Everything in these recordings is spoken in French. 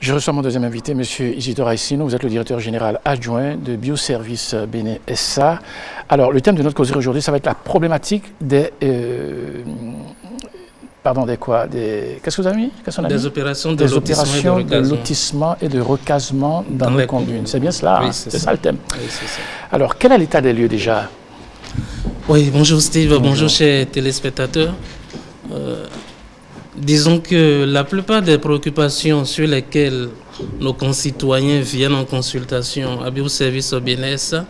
Je reçois mon deuxième invité, M. Isidore Aissino. Vous êtes le directeur général adjoint de Bioservice Bénin SA. Alors, le thème de notre causerie aujourd'hui, ça va être la problématique des... Qu'est-ce que vous avez mis? Des opérations de lotissement et de recasement dans les communes. C'est bien cela, oui, hein? C'est ça le thème. Oui, c'est ça. Alors, quel est l'état des lieux déjà? Oui, bonjour Steve, bonjour chers téléspectateurs. Disons que la plupart des préoccupations sur lesquelles nos concitoyens viennent en consultation à Bioservice Bénin SA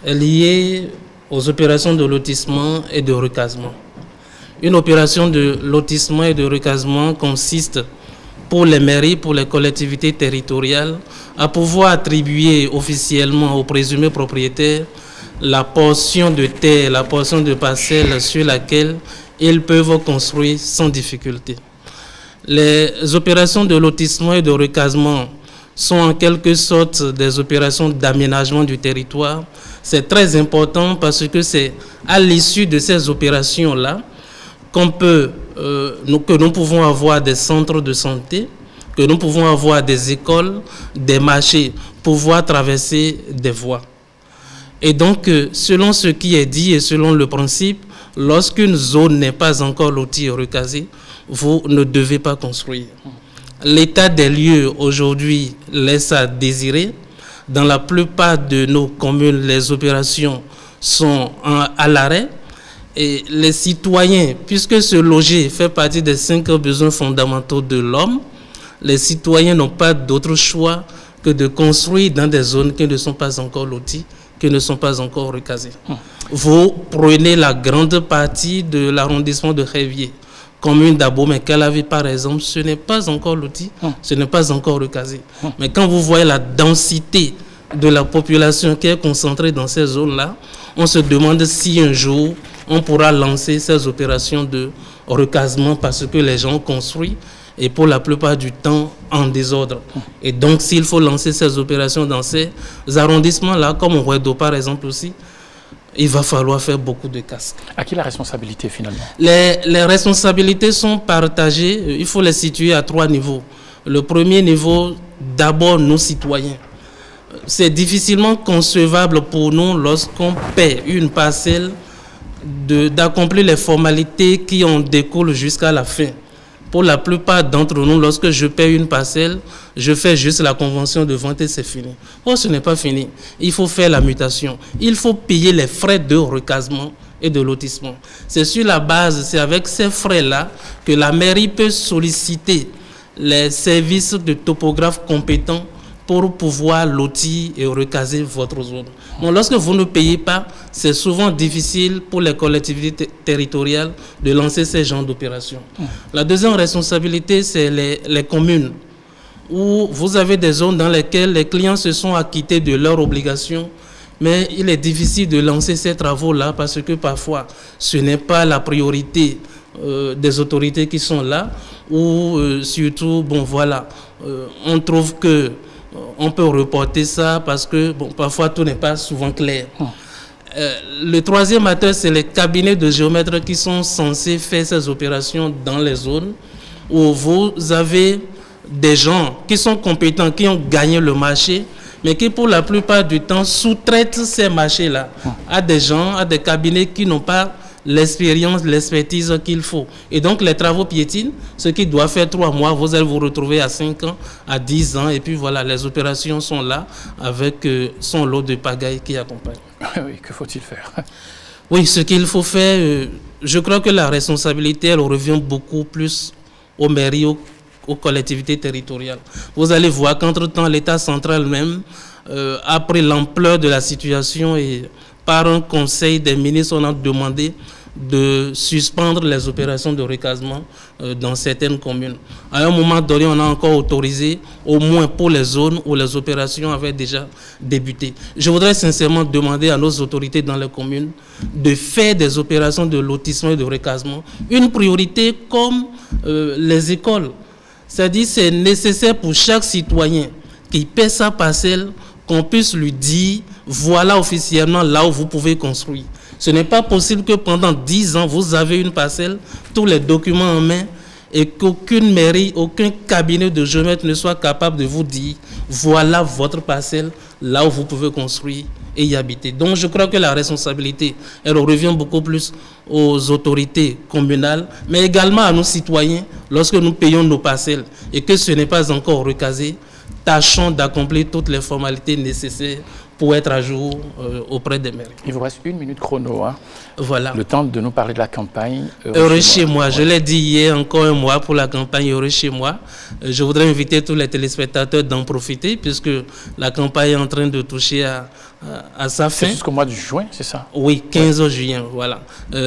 est liée aux opérations de lotissement et de recasement. Une opération de lotissement et de recasement consiste pour les mairies, pour les collectivités territoriales, à pouvoir attribuer officiellement aux présumés propriétaires la portion de terre, la portion de parcelle sur laquelle ils peuvent construire sans difficulté. Les opérations de lotissement et de recasement sont en quelque sorte des opérations d'aménagement du territoire. C'est très important parce que c'est à l'issue de ces opérations-là que nous pouvons avoir des centres de santé, que nous pouvons avoir des écoles, des marchés, pouvoir traverser des voies. Et donc, selon ce qui est dit et selon le principe, lorsqu'une zone n'est pas encore lotie et recasée, vous ne devez pas construire. L'état des lieux aujourd'hui laisse à désirer. Dans la plupart de nos communes, les opérations sont à l'arrêt. Et les citoyens, puisque se loger fait partie des 5 besoins fondamentaux de l'homme, les citoyens n'ont pas d'autre choix que de construire dans des zones qui ne sont pas encore loties, qui ne sont pas encore recasées. Vous prenez la grande partie de l'arrondissement de Révier, commune d'Abomey-Calavi par exemple, ce n'est pas encore loti, ce n'est pas encore recasé. Mais quand vous voyez la densité de la population qui est concentrée dans ces zones-là, on se demande si un jour on pourra lancer ces opérations de recasement parce que les gens construisent et pour la plupart du temps en désordre. Et donc s'il faut lancer ces opérations dans ces arrondissements-là, comme au Ouedo par exemple aussi, il va falloir faire beaucoup de casques. À qui la responsabilité finalement? Les responsabilités sont partagées, il faut les situer à 3 niveaux. Le premier niveau, d'abord nos citoyens. C'est difficilement concevable pour nous lorsqu'on paie une parcelle d'accomplir les formalités qui en découlent jusqu'à la fin. Pour la plupart d'entre nous, lorsque je paie une parcelle, je fais juste la convention de vente et c'est fini. Oh, ce n'est pas fini. Il faut faire la mutation. Il faut payer les frais de recasement et de lotissement. C'est sur la base, c'est avec ces frais-là que la mairie peut solliciter les services de topographes compétents pour pouvoir lotir et recaser votre zone. Bon, lorsque vous ne payez pas, c'est souvent difficile pour les collectivités territoriales de lancer ces genres d'opérations. La deuxième responsabilité, c'est les communes, où vous avez des zones dans lesquelles les clients se sont acquittés de leurs obligations, mais il est difficile de lancer ces travaux-là parce que parfois, ce n'est pas la priorité des autorités qui sont là, ou surtout, bon voilà, on trouve que on peut reporter ça parce que bon, parfois tout n'est pas souvent clair. Le troisième acteur, c'est les cabinets de géomètres qui sont censés faire ces opérations dans les zones où vous avez des gens qui sont compétents, qui ont gagné le marché, mais qui pour la plupart du temps sous-traitent ces marchés-là à des gens, à des cabinets qui n'ont pas l'expérience, l'expertise qu'il faut. Et donc les travaux piétinent, ce qui doit faire 3 mois, vous allez vous retrouver à 5 ans, à 10 ans, et puis voilà, les opérations sont là avec son lot de pagaille qui accompagne. Oui, que faut-il faire? Oui, ce qu'il faut faire, je crois que la responsabilité, elle revient beaucoup plus aux mairies, aux collectivités territoriales. Vous allez voir qu'entre-temps, l'État central même, après l'ampleur de la situation et par un conseil des ministres, on a demandé de suspendre les opérations de recasement dans certaines communes. À un moment donné, on a encore autorisé, au moins pour les zones où les opérations avaient déjà débuté. Je voudrais sincèrement demander à nos autorités dans les communes de faire des opérations de lotissement et de recasement une priorité comme les écoles. C'est-à-dire que c'est nécessaire pour chaque citoyen qui paie sa parcelle qu'on puisse lui dire voilà officiellement là où vous pouvez construire. Ce n'est pas possible que pendant 10 ans, vous avez une parcelle, tous les documents en main, et qu'aucune mairie, aucun cabinet de géomètre ne soit capable de vous dire voilà votre parcelle, là où vous pouvez construire et y habiter. Donc je crois que la responsabilité, elle revient beaucoup plus aux autorités communales, mais également à nos citoyens lorsque nous payons nos parcelles et que ce n'est pas encore recasé. Tâchons d'accomplir toutes les formalités nécessaires pour être à jour auprès des maires. Il vous reste 1 minute chrono. Hein. Voilà. Le temps de nous parler de la campagne. Heureux chez moi. Je l'ai dit hier, encore un mois pour la campagne Heureux chez moi. Je voudrais inviter tous les téléspectateurs d'en profiter puisque la campagne est en train de toucher à sa fin. C'est jusqu'au mois de juin, c'est ça? Oui, 15 juin, voilà.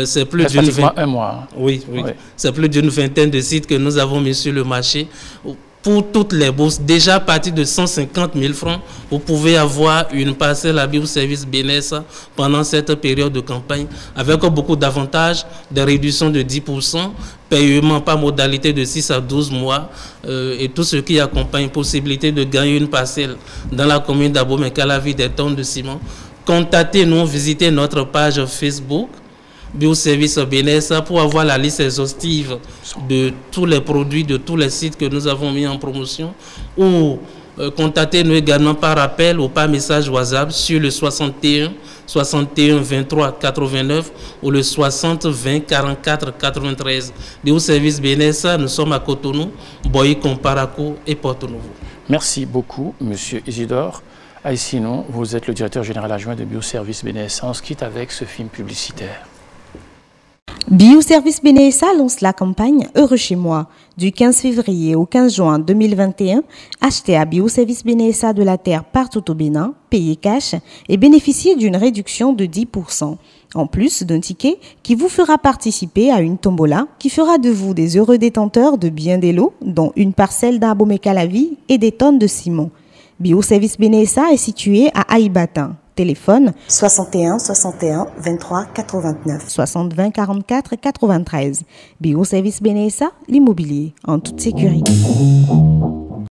C'est plus d'une vingtaine. Un mois. Hein. Oui, oui. Ouais. C'est plus d'une vingtaine de sites que nous avons mis sur le marché. Pour toutes les bourses, déjà à partir de 150 000 francs, vous pouvez avoir une parcelle à Bioservice BNS pendant cette période de campagne, avec beaucoup d'avantages, des réductions de 10%, paiement par modalité de 6 à 12 mois, et tout ce qui accompagne possibilité de gagner une parcelle dans la commune d'Abomey-Calavi des tonnes de ciment. Contactez-nous, visitez notre page Facebook, Bioservice BNS, pour avoir la liste exhaustive de tous les produits, de tous les sites que nous avons mis en promotion, ou contactez-nous également par appel ou par message WhatsApp sur le 61 23 89 ou le 60 20 44 93. Bioservice BNS, nous sommes à Cotonou, Boyi, Parako et Porto Novo. Merci beaucoup, Monsieur Isidore Aïssinon. Vous êtes le directeur général adjoint de Bioservice BNS. On se quitte avec ce film publicitaire. Bioservice BNSA lance la campagne Heureux chez moi. Du 15 février au 15 juin 2021, achetez à Bioservice BNSA de la terre partout au Bénin, payez cash et bénéficiez d'une réduction de 10%. En plus d'un ticket qui vous fera participer à une tombola qui fera de vous des heureux détenteurs de bien des lots, dont une parcelle d'Abomey-Calavi et des tonnes de ciment. Bioservice BNSA est situé à Aïbatin. Téléphone 61 61 23 89 60 20 44 93. Bioservice BNSA, l'immobilier en toute sécurité.